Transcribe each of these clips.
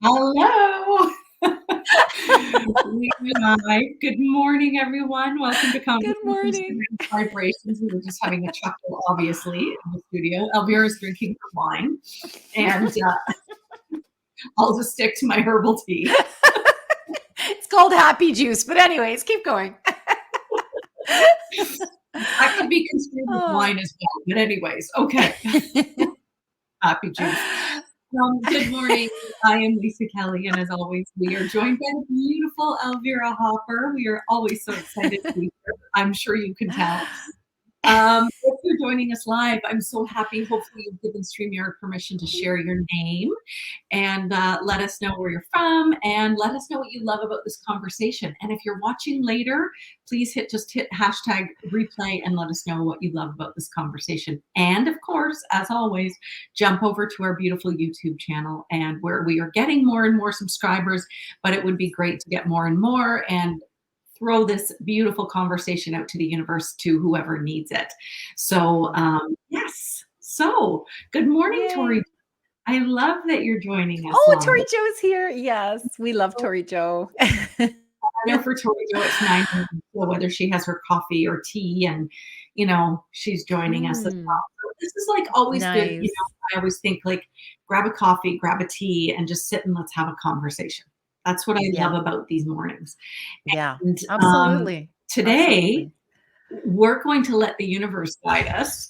Hello. Hi. Good morning, everyone. Welcome to Good Conversations morning. and Vibrations. We were just having a chuckle, obviously, in the studio. Elvira is drinking her wine, and I'll just stick to my herbal tea. It's called happy juice, but anyways, keep going. That could be construed as Oh. wine as well, but anyways, okay. Happy juice. Good morning. I am Lisa Kelly, and as always, we are joined by the beautiful Elvira Hopper. We are always so excited to be here. I'm sure you can tell. If you're joining us live, I'm so happy. Hopefully, you've given StreamYard permission to share your name and let us know where you're from and let us know what you love about this conversation. And if you're watching later, please hit hashtag replay and let us know what you love about this conversation. And of course, as always, jump over to our beautiful YouTube channel and where we are getting more and more subscribers, but it would be great to get more and more and throw this beautiful conversation out to the universe to whoever needs it. So, yes. So, good morning, Yay. Tori. I love that you're joining us Oh, live. Tori Joe's here. Yes, we love Tori Joe. I know for Tori Jo, it's 9 so whether she has her coffee or tea, and she's joining us as well. Mm, So this is like always good. nice. I always think like grab a coffee, grab a tea, and just sit and let's have a conversation. That's what I love Yeah, about these mornings. yeah, And absolutely. today Absolutely. we're going to let the universe guide us.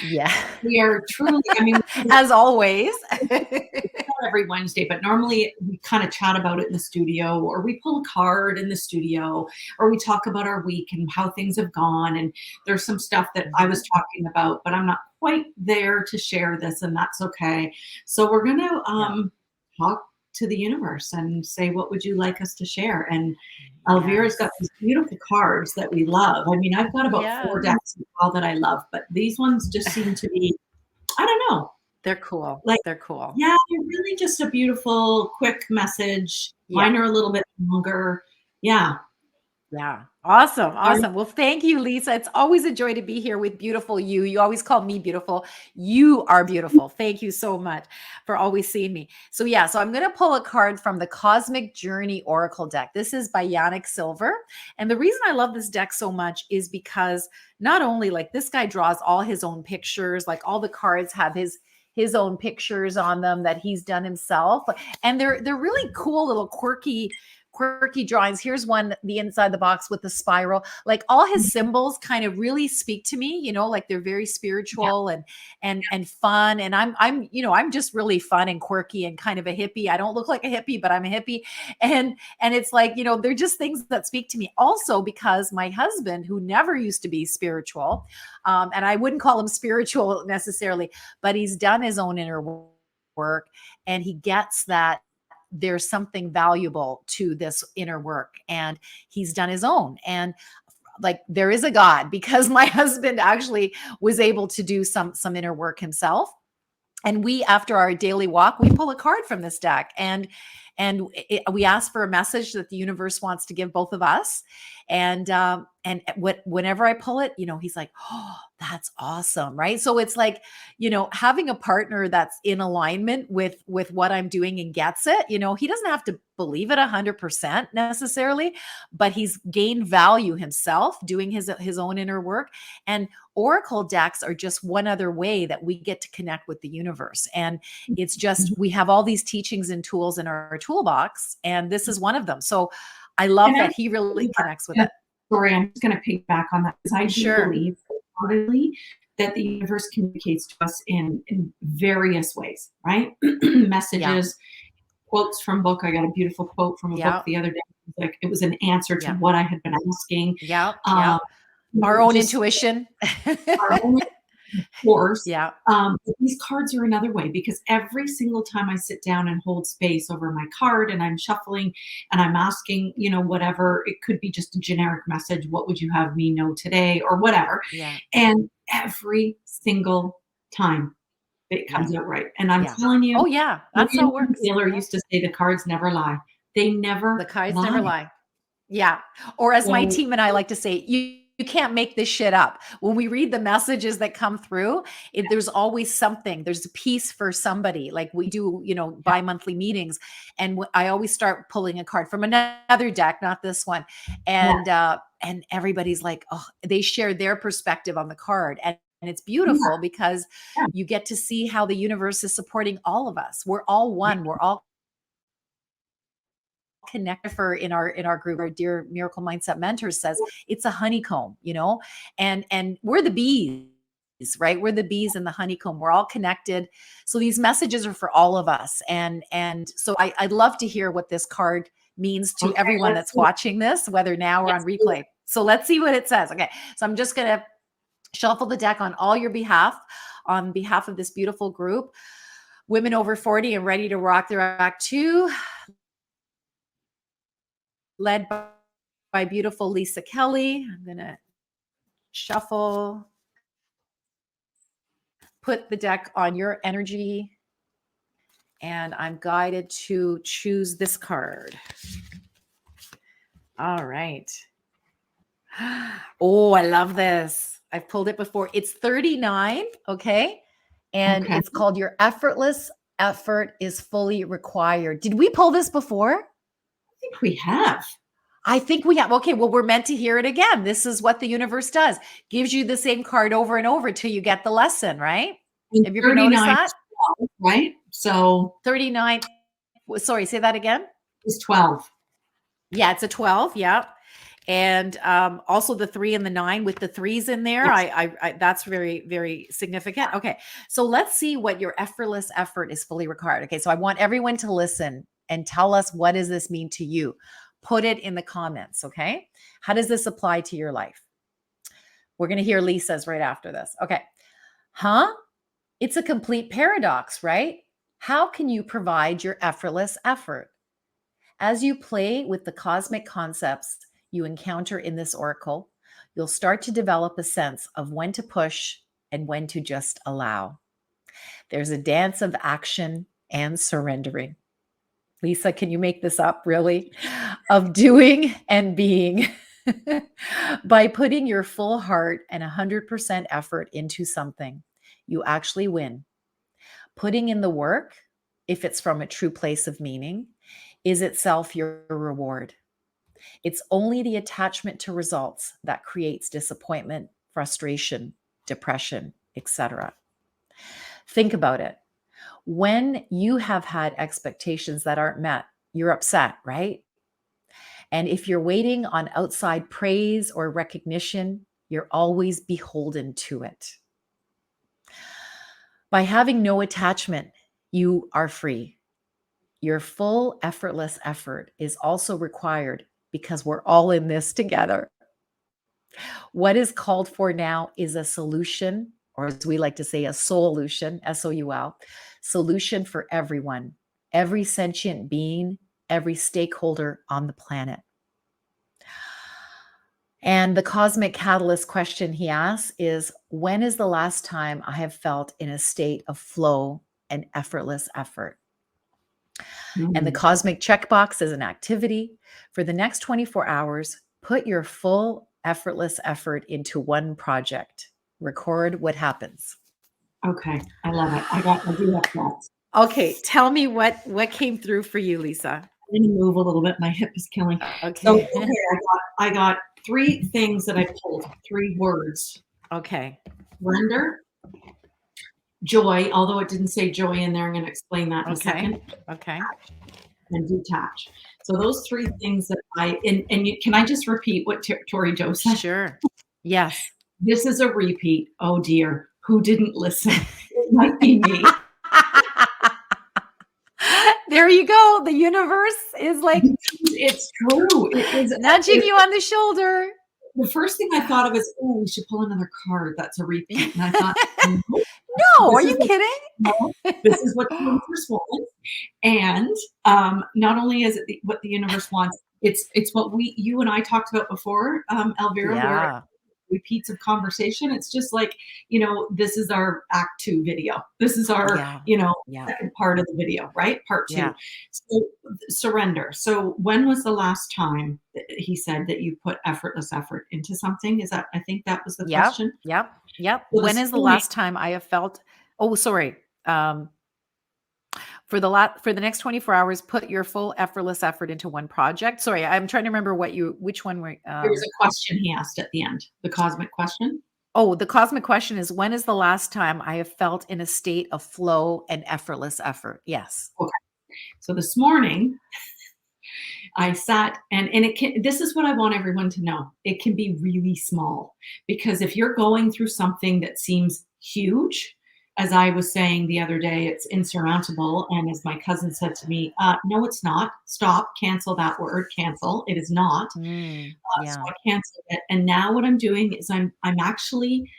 Yeah. We are truly, I mean, As always. not every Wednesday, but normally we kind of chat about it in the studio, or we pull a card in the studio, or we talk about our week and how things have gone. And there's some stuff that I was talking about, but I'm not quite there to share this, and that's okay. So we're going to Yeah. talk to the universe and say, what would you like us to share? And Elvira's got Yes. these beautiful cards that we love. I mean, I've got about four Yes. decks of all that I love, but these ones just seem to be, I don't know, They're cool. like, They're cool. yeah, they're really just a beautiful, quick message. Yeah. Mine are a little bit longer. Yeah. Yeah. Awesome. Are Awesome. Well, thank you, Lisa. It's always a joy to be here with beautiful you. You always call me beautiful. You are beautiful. Thank you so much for always seeing me. So, yeah, so I'm going to pull a card from the Cosmic Journey Oracle deck. This is by Yannick Silver. And the reason I love this deck so much is because not only like this guy draws all his own pictures, like all the cards have his own pictures on them that he's done himself, and they're really cool little quirky drawings. Here's one, the inside the box with the spiral. Like all his symbols kind of really speak to me, like they're very yeah. spiritual and fun. And I'm just really fun and quirky and kind of a hippie. I don't look like a hippie, but I'm a hippie. And it's like, they're just things that speak to me. Also, because my husband, who never used to be spiritual, and I wouldn't call him spiritual necessarily, but he's done his own inner work, and he gets that there's something valuable to this inner work, and he's done his own. And like there is a God, because my husband actually was able to do some inner work himself. And we, after our daily walk, we pull a card from this deck, and we ask for a message that the universe wants to give both of us. And whenever I pull it, he's like, oh, that's awesome, right? So it's like, having a partner that's in alignment with what I'm doing and gets it. He doesn't have to believe it 100% necessarily, but he's gained value himself doing his own inner work. And oracle decks are just one other way that we get to connect with the universe. And it's just, we have all these teachings and tools in our toolbox, and this is one of them. So I love And that he really connects with yeah, it. sorry, I'm just going to piggyback on that because I do Sure. believe wholeheartedly that the universe communicates to us in various ways, right? Yeah. Messages, quotes from book. I got a beautiful quote from a book Yeah. the other day. Like it was an answer to Yeah. what I had been asking. Yeah. Yeah. Um, Our own just intuition. our own course. Yeah. But these cards are another way because every single time I sit down and hold space over my card and I'm shuffling and I'm asking, whatever, it could be just a generic message. What would you have me know today or whatever? Yeah. And every single time it Yeah. comes out right. And I'm Yeah. telling you, Oh yeah. That's how William it works. Taylor used to say the cards never lie. They The never cards never lie. lie. Yeah. Or as my So team and I like to say, you can't make this shit up. When we read the messages that come through, there's always something. There's a piece for somebody. Like we do, Yeah. bi-monthly meetings, and I always start pulling a card from another deck, not this one, Yeah. and everybody's like, oh, they share their perspective on the card, and it's Yeah. beautiful because Yeah. you get to see how the universe is supporting all of us. We're all one. We're all connected. For in our group, our dear miracle mindset mentor says it's a honeycomb, and we're the bees, right? We're the bees in the honeycomb. We're all connected. So these messages are for all of us, and so I'd love to hear what this card means to Okay. everyone that's watching this, whether now or on Let's do replay. So let's see what it says. Okay, so I'm just gonna shuffle the deck on behalf of this beautiful group, women over 40 and ready to rock their act two, led by beautiful Lisa Kelly. I'm going to shuffle, put the deck on your energy, and I'm guided to choose this card. All right. Oh, I love this. I've pulled it before. It's 39, okay? And Okay. it's called Your Effortless Effort is Fully Required. Did we pull this before? I think we have. I think we have. Okay, well, we're meant to hear it again. This is what the universe does. Gives you the same card over and over till you get the lesson, right? And Have you ever noticed 39 that? is 12, right? So 39. Sorry, say that again. it's 12. Yeah, it's a 12. Yeah. And also the 3 and the 9 with the 3s in there. Yes. I that's very, very significant. Okay. So let's see what your effortless effort is fully required. Okay. So I want everyone to listen and tell us, what does this mean to you? Put it in the comments. Okay. How does this apply to your life? We're going to hear Lisa's right after this. Okay. Huh? It's a complete paradox, right? How can you provide your effortless effort? As you play with the cosmic concepts you encounter in this oracle, you'll start to develop a sense of when to push and when to just allow. There's a dance of action and surrendering. Lisa, can you make this up, really? Of doing and being. By putting your full heart and 100% effort into something, you actually win. Putting in the work, if it's from a true place of meaning, is itself your reward. It's only the attachment to results that creates disappointment, frustration, depression, etc. Think about it. When you have had expectations that aren't met, you're upset, right? And if you're waiting on outside praise or recognition, you're always beholden to it. By having no attachment, you are free. Your full effortless effort is also required because we're all in this together. What is called for now is a solution, or as we like to say, a solution, SOUL, solution for everyone, every sentient being, every stakeholder on the planet. And the cosmic catalyst question he asks is, when is the last time I have felt in a state of flow and effortless effort? And the cosmic checkbox is an activity. For the next 24 hours, put your full effortless effort into one project. Record what happens. Okay. I love it. I do have that. Okay, tell me what came through for you, Lisa. I'm going to move a little bit. My hip is killing. Okay. So I got 3 things that I pulled, 3 words. Okay. Surrender, joy, although it didn't say joy in there. I'm going to explain that in a second. Okay. And detach. So those 3 things that can I just repeat what Tori Joe said? Sure. Yes. This is a repeat. Oh dear. Who didn't listen? It might be me. There you go. The universe is like, it's true. It is nudging you on the shoulder. The first thing I thought of is, oh, we should pull another card. That's a repeat. And I thought, no, are you kidding? No, this is what the universe wants. And not only is it what the universe wants, it's what you and I talked about before, Elvira, where repeats of conversation. It's just like, this is our act two video. This is our, Yeah. Yeah. second part of the video, right? Part two. Yeah. So surrender. So when was the last time that he said that you put effortless effort into something? I think that was the Yep. question. Yep. Yep. So When this is the morning, last time I have felt, oh, sorry. For the next 24 hours, put your full effortless effort into one project. Sorry, I'm trying to remember which one were, there was a question he asked at the end, the cosmic question. oh, the cosmic question is, when is the last time I have felt in a state of flow and effortless effort? Yes. Okay. So this morning, I sat this is what I want everyone to know. It can be really small because if you're going through something that seems huge, as I was saying the other day, it's insurmountable. And as my cousin said to me, no, it's not. Stop, cancel that word, cancel. It is not. So Yeah. I canceled it. And now what I'm doing is I'm actually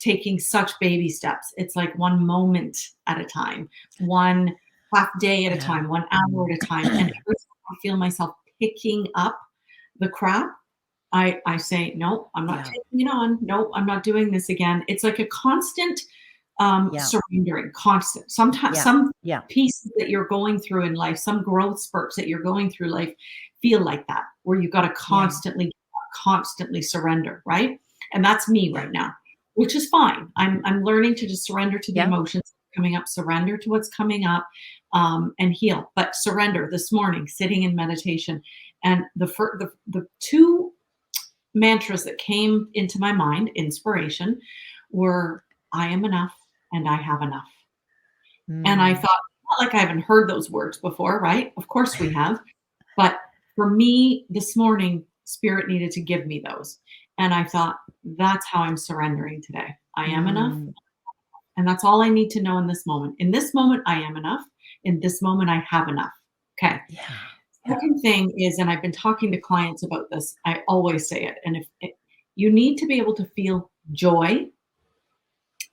taking such baby steps. It's like one moment at a time, one half day at a Yeah. time, 1 hour at a time. And every time I feel myself picking up the crap, I say, no, I'm not Yeah. taking it on. No, I'm not doing this again. It's like a constant Yeah. surrendering, constant. Sometimes Yeah. some Yeah. pieces that you're going through in life, some growth spurts that you're going through life feel like that, where you've got to Yeah. constantly surrender, right? And that's me Yeah. right now, which is fine. I'm learning to just surrender to the Yeah. emotions coming up, surrender to what's coming up, and heal. But surrender this morning, sitting in meditation, and the two mantras that came into my mind, inspiration, were I am enough and I have enough. And I Mm. thought, not like I haven't heard those words before, right? Of course we have. But for me, this morning, Spirit needed to give me those. And I thought, that's how I'm surrendering today. I am enough. Mm. And that's all I need to know in this moment. In this moment, I am enough. In this moment, I have enough. Okay. Yeah. Yeah. Second thing is, and I've been talking to clients about this, I always say it. And you need to be able to feel joy.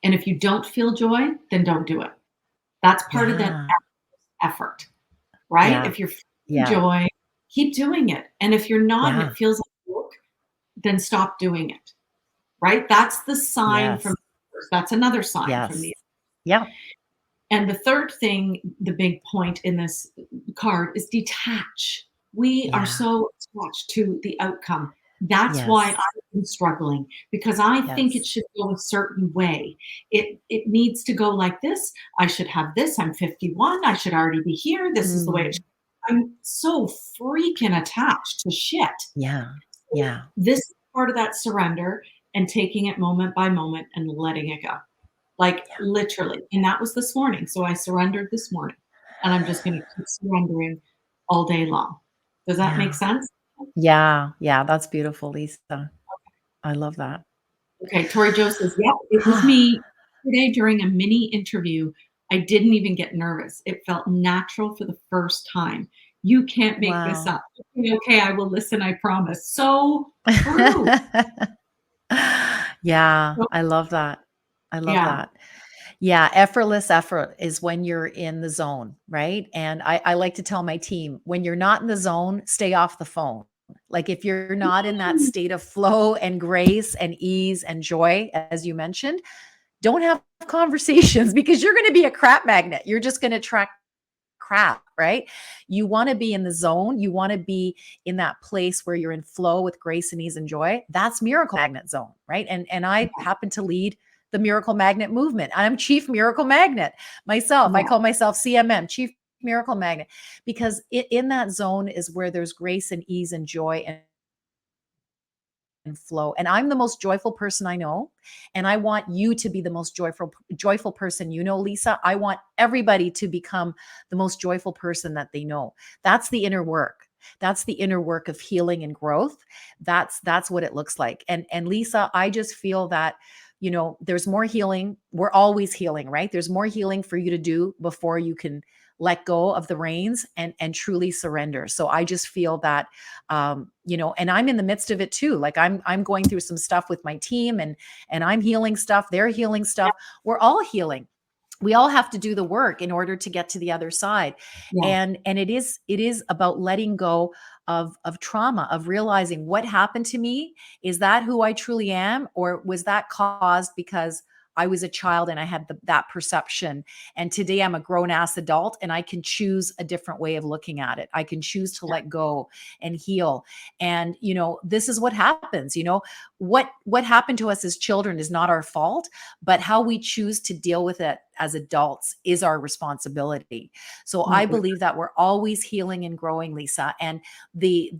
And if you don't feel joy, then don't do it. That's part of that Yeah. effort, right? Yeah. If you're feeling Yeah. joy, keep doing it. And if you're not and Yeah. it feels like work, then stop doing it, right? That's the sign from Yes. the universe. That's another sign from Yes. the. Yeah. And the third thing, the big point in this card is detach. We are Yeah. so attached to the outcome. That's why Yes. I've been struggling because I think it Yes. should go a certain way. It needs to go like this. I should have this. I'm 51. I should already be here. This is the way it Mm. should. I'm so freaking attached to shit. Yeah. So Yeah. this is part of that surrender and taking it moment by moment and letting it go. Like Yeah. literally. And that was this morning. So I surrendered this morning and I'm just going to keep surrendering all day long. Does that make Yeah. sense? Yeah. Yeah. That's beautiful, Lisa. I love that. Okay. Tori Joe says, yep, it was me today during a mini interview. I didn't even get nervous. It felt natural for the first time. You can't make this Wow. up. Okay, okay, I will listen. I promise. So true. Yeah, So, I love that. I love yeah. that. Yeah, effortless effort is when you're in the zone, right? And I like to tell my team, when you're not in the zone, stay off the phone. Like if you're not in that Mm, state of flow and grace and ease and joy, as you mentioned, don't have conversations because you're going to be a crap magnet. You're just going to attract crap, right? You want to be in the zone. You want to be in that place where you're in flow with grace and ease and joy. That's miracle magnet zone, right? And I happen to lead the miracle magnet movement. I'm chief miracle magnet myself. I yeah. call myself CMM, chief miracle magnet, because in that zone is where there's grace and ease and joy and flow. And I'm the most joyful person I know. And I want you to be the most joyful person you know, Lisa. I want everybody to become the most joyful person that they know. That's the inner work. That's the inner work of healing and growth. That's what it looks like. And Lisa, I just feel that there's more healing. We're always healing, right? There's more healing for you to do before you can let go of the reins and truly surrender. So I just feel that and I'm in the midst of it too. Like I'm going through some stuff with my team and I'm healing stuff, they're healing stuff. We're all healing. we all have to do the work in order to get to the other side. Yeah. And it is about letting go of trauma, of realizing what happened to me. Is that who I truly am, or was that caused because I was a child and I had that perception, and today I'm a grown ass adult and I can choose a different way of looking at it. I can choose to let go and heal. And this is what happens. What happened to us as children is not our fault, but how we choose to deal with it as adults is our responsibility. So Oh, I good. believe that we're always healing and growing, Lisa. And the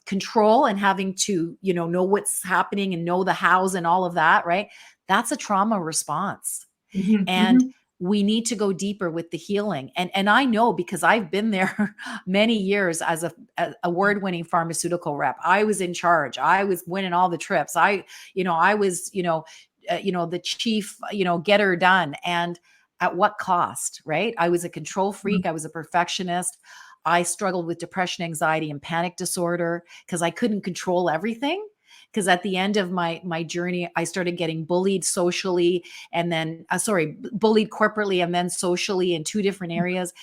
control and having to know what's happening and know the hows and all of that, right? That's a trauma response. Mhm, And mhm. we need to go deeper with the healing. And I know, because I've been there many years as a award-winning pharmaceutical rep. I was in charge. I was winning all the trips. I was, the chief, get her done. And at what cost, right? I was a control Mhm. freak. I was a perfectionist. I struggled with depression, anxiety, and panic disorder because I couldn't control everything. Because at the end of my journey, I started getting bullied socially, and then bullied corporately and then socially in two different areas.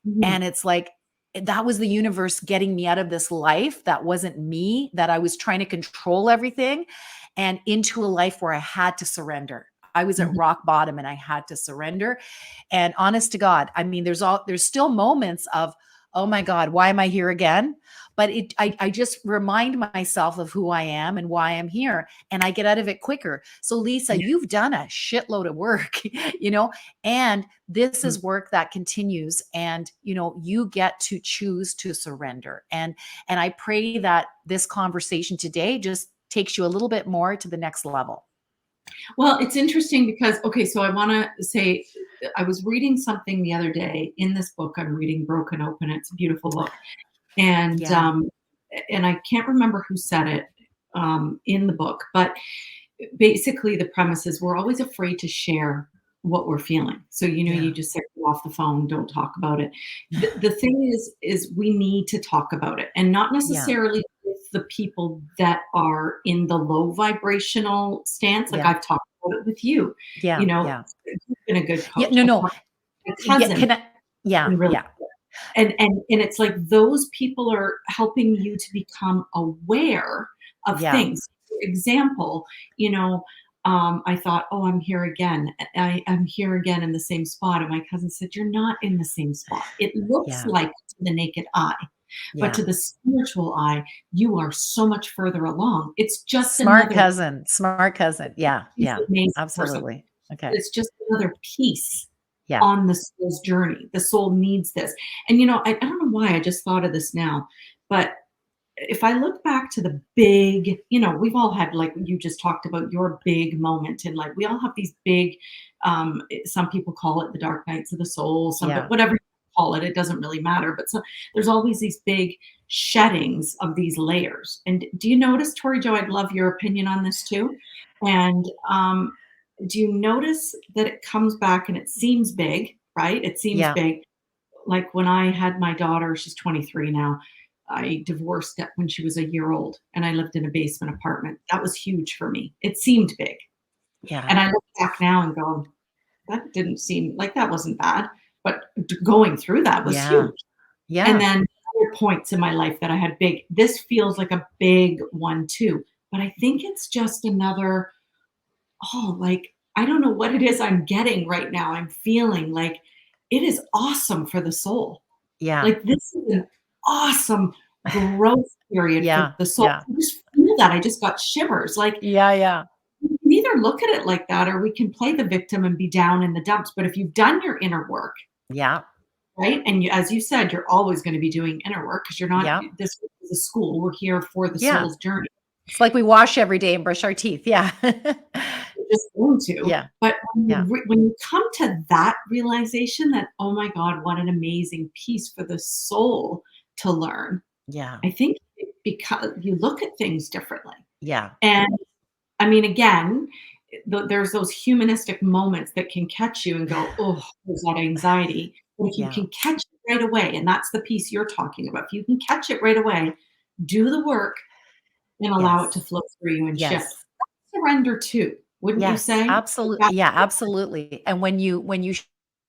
Mhm. And it's like, that was the universe getting me out of this life that wasn't me, that I was trying to control everything, and into a life where I had to surrender. I was at Mhm. rock bottom and I had to surrender. And honest to God, I mean, there's still moments of, oh my God, why am I here again? But I just remind myself of who I am and why I'm here, and I get out of it quicker. So Lisa, Yeah. you've done a shitload of work, and this Mhm. is work that continues, and you get to choose to surrender. And I pray that this conversation today just takes you a little bit more to the next level. Well, it's interesting because, okay, so I want to say I was reading something the other day in this book I'm reading, Broken Open. It's a beautiful book. And Yeah, and I can't remember who said it in the book, but basically the premise is we're always afraid to share what we're feeling. So, you yeah, just said "Get off the phone, don't talk about it." The thing is we need to talk about it, and not yeah, necessarily with the people that are in the low vibrational stance. Like yeah, I've talked about it with you. yeah, yeah, You've been a good yeah. coach. No, I've no. talked to my Yeah, cousin, can I? Yeah, been really yeah, good. And it's like those people are helping you to become aware of yeah, things. For example, you know, I thought, "Oh, I'm here again. I'm here again in the same spot." And my cousin said, "You're not in the same spot. It looks yeah, like it to the naked eye, but yeah. to the spiritual eye, you are so much further along. It's just Smart another cousin, smart cousin. Yeah, she's yeah, an amazing person. absolutely. Okay. It's just another piece Yeah, on the soul's journey. The soul needs this." And I don't know why I just thought of this now, but if I look back to the big, we've all had, like you just talked about, your big moment in life. We all have these big, some people call it the dark nights of the soul, yeah, whatever you call it, it doesn't really matter. But so there's always these big sheddings of these layers. And do you notice, Tori Joe, I'd love your opinion on this too. And do you notice that it comes back and it seems big, right? It seems yeah, big. Like when I had my daughter, she's 23 now. I divorced when she was a year old, and I lived in a basement apartment. That was huge for me. It seemed big. yeah, And I look back now and go, that didn't seem like that wasn't bad. But going through that was yeah, huge. And yeah, then other points in my life that I had big. This feels like a big one too. But I think it's just another, like, I don't know what it is I'm getting right now. I'm feeling like it is awesome for the soul. yeah, Like, this is an awesome growth period for yeah, the soul. yeah, I just feel that. I just got shivers. Like, yeah, yeah, we can either look at it like that or we can play the victim and be down in the dumps. But if you've done your inner work, yeah, right? And as you said, you're always going to be doing inner work because you're not, yeah, this is a school. We're here for the yeah. soul's journey. It's like we wash every day and brush our teeth. Yeah. We're just going to. Yeah, But yeah, when you come to that realization that, oh my God, what an amazing piece for the soul to learn, yeah, I think because you look at things differently. yeah, And I mean, again, there's those humanistic moments that can catch you and go, oh, there's that anxiety. But if you yeah, can catch it right away, and that's the piece you're talking about, if you can catch it right away, do the work and allow it to yes, flow through you and shift. yes, Surrender too. wouldn't you Yes, say? absolutely. Yeah, absolutely. And when you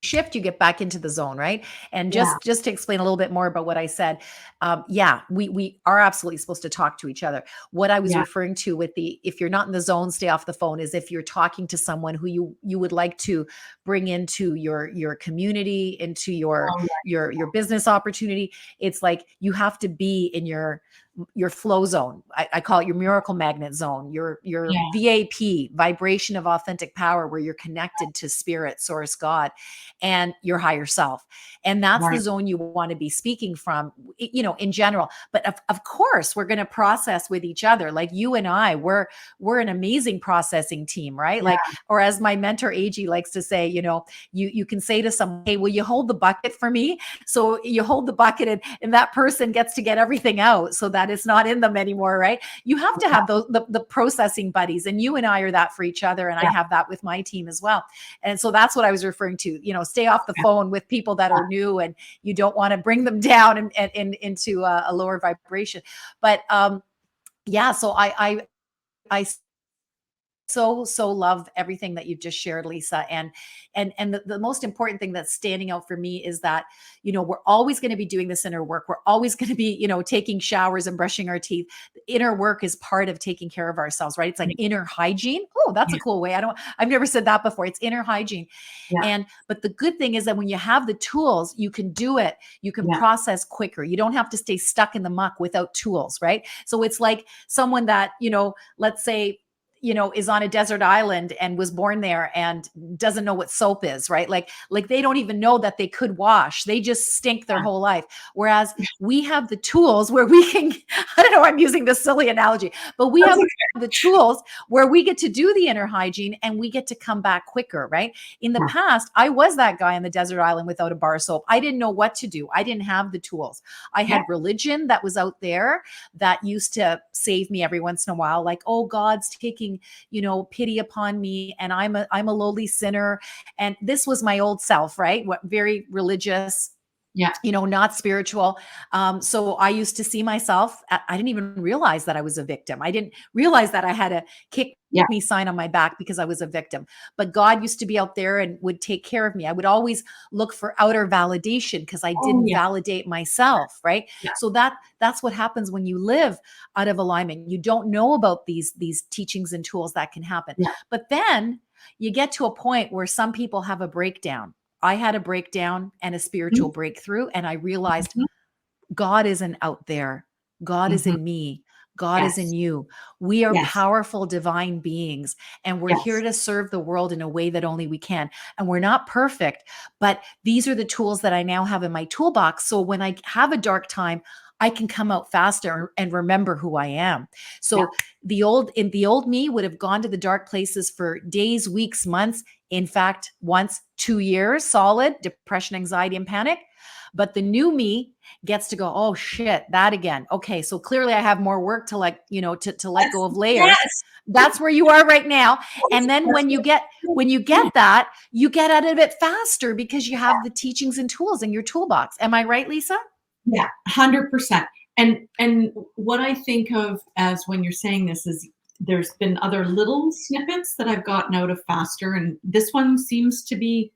shift, you get back into the zone, right? And Yeah, just to explain a little bit more about what I said, yeah, we are absolutely supposed to talk to each other. What I was yeah. referring to with the if you're not in the zone, stay off the phone, is if you're talking to someone who you would like to bring into your community, into your Oh, your business opportunity. It's like you have to be in your flow zone. I call it your miracle magnet zone, your yeah, VAP, vibration of authentic power, where you're connected to spirit, source, God, and your higher self. And that's the right. zone you want to be speaking from, in general. But of course, we're going to process with each other. Like you and I, we're an amazing processing team, right? Yeah, Like, or as my mentor AG likes to say, you can say to someone, hey, will you hold the bucket for me? So you hold the bucket, and that person gets to get everything out so that it's not in them anymore, right? You have to have those the processing buddies, and you and I are that for each other, and I yeah, have that with my team as well. And so that's what I was referring to. Stay off the yeah, phone with people that are new, and you don't want to bring them down and into a lower vibration. But yeah, so I so love everything that you've just shared, Lisa. And the most important thing that's standing out for me is that, we're always going to be doing this inner work. We're always going to be, taking showers and brushing our teeth. The inner work is part of taking care of ourselves, right? It's like inner hygiene. Oh, that's a yeah, cool way. I've never said that before. It's inner hygiene. yeah, But the good thing is that when you have the tools, you can do it. You can yeah. process quicker. You don't have to stay stuck in the muck without tools, right? So it's like someone that, let's say, is on a desert island and was born there and doesn't know what soap is, right? Like they don't even know that they could wash. They just stink their whole life. Whereas we have the tools where we can, I don't know, I'm using this silly analogy, but we That's have okay. the tools where we get to do the inner hygiene and we get to come back quicker, right? In the Yeah, past, I was that guy on the desert island without a bar of soap. I didn't know what to do. I didn't have the tools. I yeah. had religion that was out there that used to save me every once in a while. Like, oh, God's taking, pity upon me, and I'm a lowly sinner. And this was my old self, right? What, very religious, Yeah. not spiritual. So I used to see myself, I didn't even realize that I was a victim. I didn't realize that I had a kick Yeah. me sign on my back because I was a victim. But God used to be out there and would take care of me. I would always look for outer validation because I Oh, didn't yeah. validate myself, right? Yeah. So that's what happens when you live out of alignment. You don't know about these teachings and tools that can happen. Yeah. But then you get to a point where some people have a breakdown. I had a breakdown and a spiritual Mhm, breakthrough, and I realized mhm, God isn't out there. God is mhm. in me. God is in Yes. you. We are Yes. powerful divine beings, and we're here Yes. to serve the world in a way that only we can. And we're not perfect, but these are the tools that I now have in my toolbox. So when I have a dark time, I can come out faster and remember who I am. Yeah. So the old me would have gone to the dark places for days, weeks, months. In fact, once 2 years solid, depression, anxiety, and panic. But the new me gets to go, oh shit, that again. Okay, so clearly I have more work to let go Yes. of layers. Yes. That's where you are right now. And then That's when you what get when you yeah. get that, you get out of it faster because you have the teachings and tools in your toolbox. Am I right, Lisa? Yeah, 100%. And what I think of as when you're saying this is there's been other little snippets that I've gotten out of faster, and this one seems to be,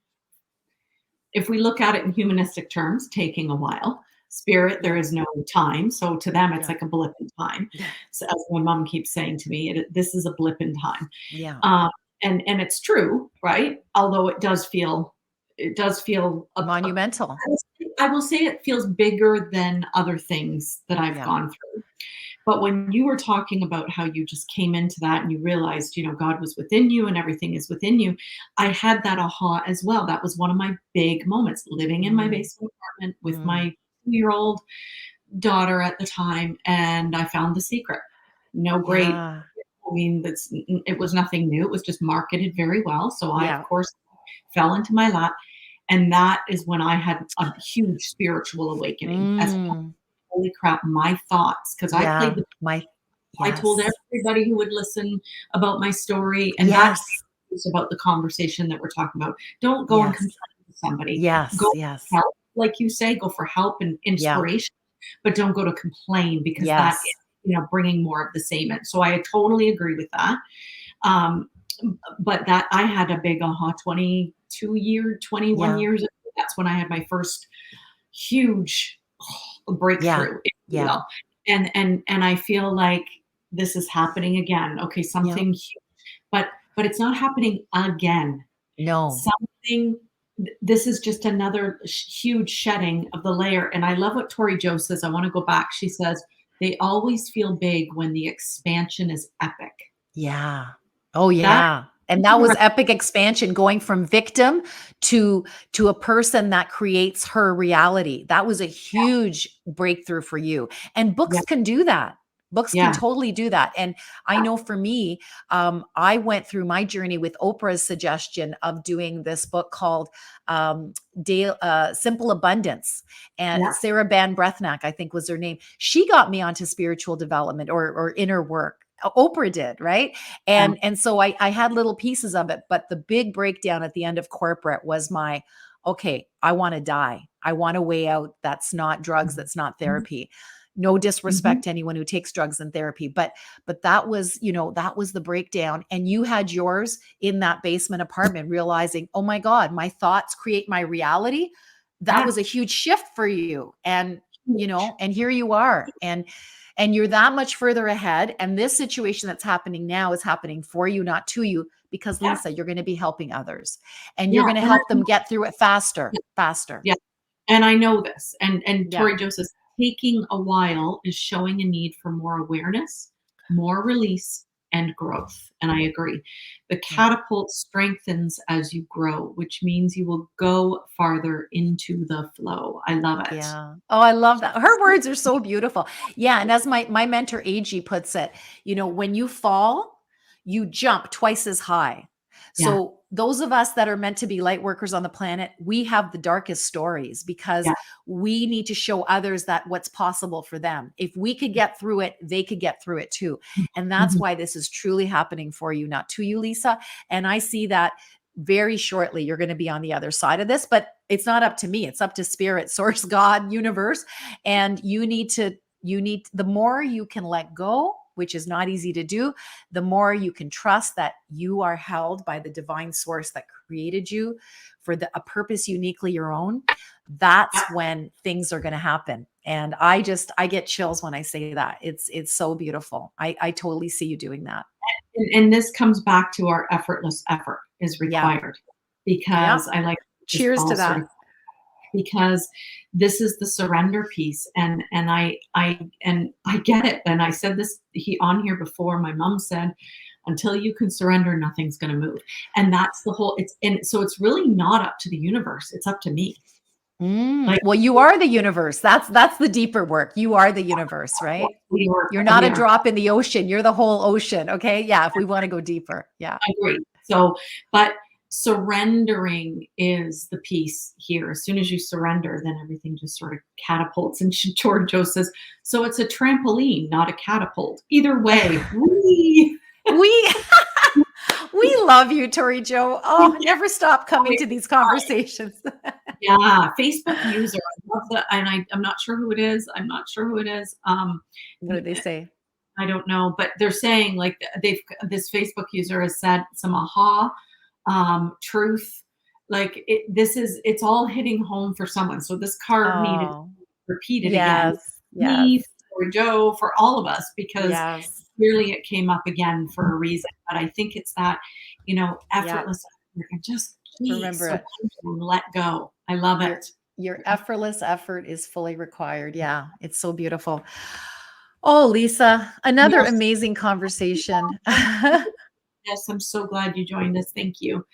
if we look at it in humanistic terms, taking a while. Spirit, there Yeah. is no time. So to them, it's Yeah. like a blip in time. Yeah. So as my mom keeps saying to me, this is a blip in time. Yeah. Um, and it's true, right? Although it does feel Monumental. I will say it feels bigger than other things that I've Yeah. gone through. But when you were talking about how you just came into that and you realized, God was within you and everything is within you, I had that aha as well. That was one of my big moments, living in my Mm, basement apartment with mm. my 2-year-old daughter at the time, and I found The Secret. No great, Yeah. I mean, it was nothing new. It was just marketed very well. So I, of Yeah. course, fell into my lap. And that is when I had a huge spiritual awakening as Mm. holy crap, my thoughts, because I played Yeah. the My I told yes. everybody who would listen about my story, and that's Yes. about the conversation that we're talking about. Don't go and Yes. complain to somebody. Yes. Go Yes. for help, like you say, go for help and Yeah. inspiration, but don't go to complain because that is, Yes. bringing more of the same in. So I totally agree with that. Um, but that I had a big aha 21 Yeah. years ago. That's when I had my first huge Yeah. breakthrough, if you Yeah. will. And I feel like this is happening again. Okay, Yeah. something huge, but it's not happening again. No. Something this is just another huge shedding of the layer. And I love what Tori Joe says. I want to go back. She says, they always feel big when the expansion is epic. Yeah. Oh, That yeah. And that was epic expansion going from victim to to a person that creates her reality. That was a huge breakthrough for you. And yeah, books can do that. Books can yeah, totally do that. And I know for me, I went through my journey with Oprah's suggestion of doing this book called Simple Abundance. yeah, And Sarah Ban Breathnack, I think was her name. She got me onto spiritual development or inner work. Oprah did, right? yeah, And so I had little pieces of it, but the big breakdown at the end of corporate was my, okay, I want to die. I want a way out. That's not drugs. That's not mhm, therapy. No mhm, disrespect to anyone who takes drugs and therapy, but that was, that was the breakdown. And you had yours in that basement apartment, realizing, oh my God, my thoughts create my reality. That yeah, was a huge shift for you. And huge. and here you are. And you're that much further ahead. And this situation that's happening now is happening for you, not to you, because Yeah, Lisa, you're going to be helping others and you're yeah, going to help them get through it faster, faster. yeah. And I know this. And Yeah. Tori Joseph, taking a while is showing a need for more awareness, more release, and growth. And I agree. The Yeah. catapult strengthens as you grow, which means you will go farther into the flow. I love it. Yeah. Oh, I love that. Her words are so beautiful. Yeah. And as my mentor AG puts it, when you fall, you jump twice as high. Yeah, So those of us that are meant to be light workers on the planet, we have the darkest stories because yeah, we need to show others that what's possible for them. If we could get through it, they could get through it too. And that's mhm, why this is truly happening for you, not to you, Lisa. And I see that very shortly you're going to be on the other side of this, but it's not up to me. It's up to spirit, source, God, universe. And the more you can let go, which is not easy to do, the more you can trust that you are held by the divine source that created you for a purpose uniquely your own. yeah. That's when things are going to happen. And I get chills when I say that. It's so beautiful. I totally see you doing that. And this comes back to our effortless effort is Yeah. required Yeah. because I like this Cheers to all sort that. of because this is the surrender piece and I get it. And I said this he on here before. My mom said, until you can surrender, nothing's going to move. And that's the whole it's and so it's really not up to the universe, it's up to me. Like Well, you are the universe. That's the deeper work. You are the universe, right? You're not we a are. drop in the ocean. You're the whole ocean. Okay. Yeah. If we want to go deeper. Yeah. I agree. So, but surrendering is the piece here. As soon as you surrender, then everything just sort of catapults. And George Joe says, so it's a trampoline, not a catapult. Either way, whee! We we love you, Tori Joe. Oh, never stop coming to these conversations. Yeah, Facebook user. I love that. And I'm not sure who it is. I'm not sure who it is. What do they say? I don't know, but they're saying like this Facebook user has said some aha truth. Like it's all hitting home for someone. So this card needed to Oh, be repeated again. yes. Me, Yes. for Joe, for all of us, because Yes. clearly it came up again for a reason. But I think it's that, Yeah. effortless and just please Remember surrender it. and let go. I love Your it. your effortless effort is fully required. Yeah, it's so beautiful. Oh, Lisa, another Yes. amazing conversation. Yes, I'm so glad you joined us. Thank you.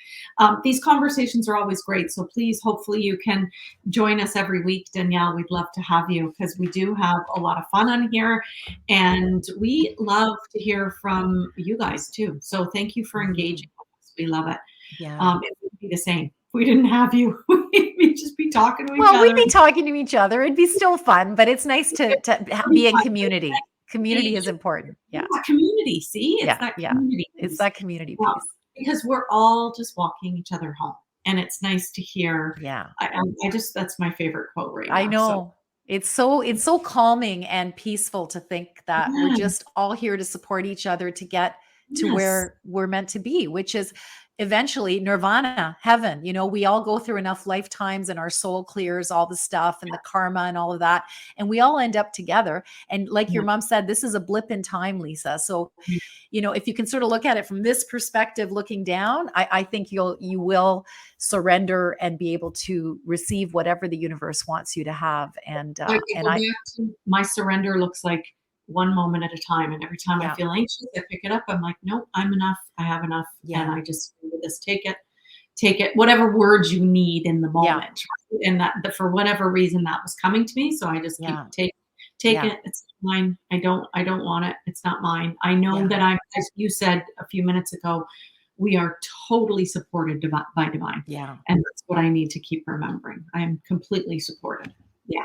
These conversations are always great. So please, hopefully, you can join us every week, Danielle. We'd love to have you because we do have a lot of fun on here. And we love to hear from you guys too. So thank you for Mhm. engaging with us. We love it. Yeah. It would be the same. If we didn't have you, we'd just be talking to each Well, we'd other. be talking to each other. It'd be still fun, but it's nice to Pretty be in fun. community. Community is important. Yeah. Yeah, community. See, it's Yeah. that Yeah. community It's piece. that community Yeah, piece. because we're all just walking each other home, and it's nice to hear. Yeah. I just that's my favorite quote right I now. So know. It's so calming and peaceful to think that we're yeah, just all here to support each other to get to Yes. where we're meant to be, which is eventually nirvana, heaven. We all go through enough lifetimes and our soul clears all the stuff and the karma and all of that. And we all end up together. And like Yeah. your mom said, this is a blip in time, Lisa. So, if you can sort of look at it from this perspective, looking down, I think you will surrender and be able to receive whatever the universe wants you to have. And, I uh, can and go I, back to my surrender looks like one moment at a time. And every time I yeah, feel anxious, I pick it up. I'm like, nope, I'm enough. I have enough. And yeah, I just do this, take it, whatever words you need in the yeah, moment. Right? And for whatever reason that was coming to me. So I just keep yeah, take yeah, it. It's mine. I don't want it. It's not mine. I know yeah, that as you said a few minutes ago, we are totally supported by divine. yeah. And that's what I need to keep remembering. I am completely supported. Yeah.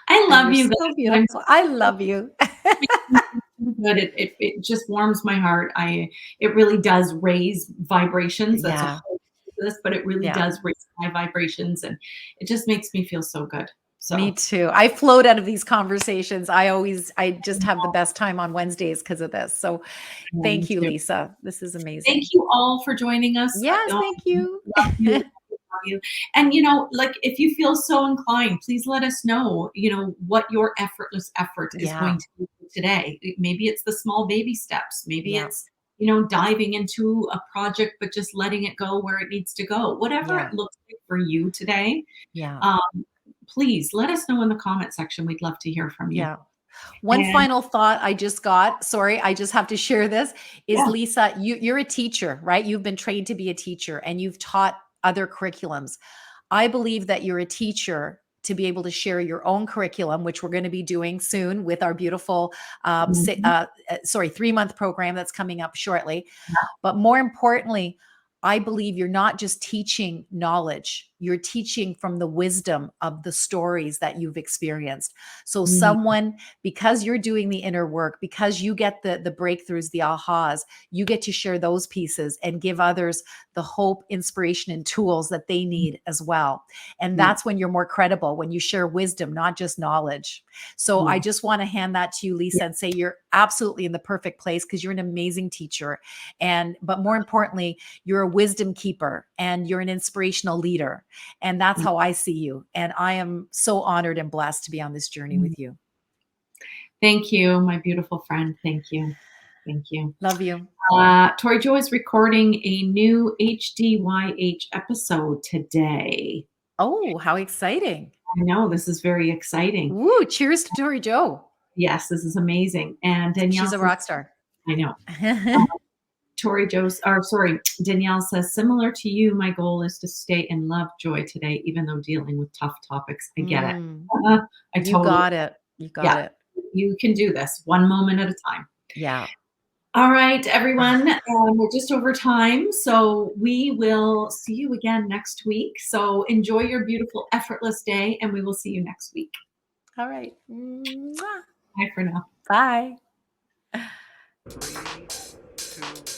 I And love you're you so guys. I'm beautiful. I love you. good. It just warms my heart. It really does raise vibrations. That's a Yeah, whole this, but it really yeah. does raise my vibrations, and it just makes me feel so good. Me So too. I float out of these conversations. I just have the best time on Wednesdays because of this. So me thank you, too. Lisa. This is Thank amazing. you all for joining us. Yes, thank you. Love you, love you, love you. And like if you feel so inclined, please let us know. What your effortless effort is Yeah, going to be today. Maybe it's the small baby steps. Maybe yeah, it's diving into a project, but just letting it go where it needs to go. Whatever yeah, it looks like for you today, yeah, um, please let us know in the comment section. We'd love to hear from you. yeah. One And final thought I just got, sorry, I just have to share this, is yeah, Lisa, you're a teacher, right? You've been trained to be a teacher and you've taught other curriculums. I believe that you're a teacher to be able to share your own curriculum, which we're going to be doing soon with our beautiful, mhm, 3-month program that's coming up shortly. But more importantly, I believe you're not just teaching knowledge, you're teaching from the wisdom of the stories that you've experienced. So mm, someone, because you're doing the inner work, because you get the breakthroughs, the ahas, you get to share those pieces and give others the hope, inspiration, and tools that they need as well. And yeah, that's when you're more credible, when you share wisdom, not just knowledge. So I yeah, just want to hand that to you, yeah, Lisa, and say you're absolutely in the perfect place because you're an amazing teacher. But more importantly, you're a wisdom keeper and you're an inspirational leader. And that's yeah. how I see you. And I am so honored and blessed to be on this journey Mm. with you. Thank you, my beautiful friend. Thank you. Thank you. Love you. Tori Joe is recording a new HDYH episode today. Oh, how exciting. I know this is very exciting. Woo, cheers to Tori Joe. Yes, this is amazing. And She's Danielle a says, rock star. I know. Danielle says, similar to you, my goal is to stay in love joy today, even though dealing with tough topics. I get it. Mm, Uh, I you totally, got it. You got yeah, it. you can do this one moment at a time. Yeah. All right, everyone. We're just over time, so we will see you again next week. So enjoy your beautiful, effortless day, and we will see you next week. All right. Mwah. Bye for now. Bye. 3, 2,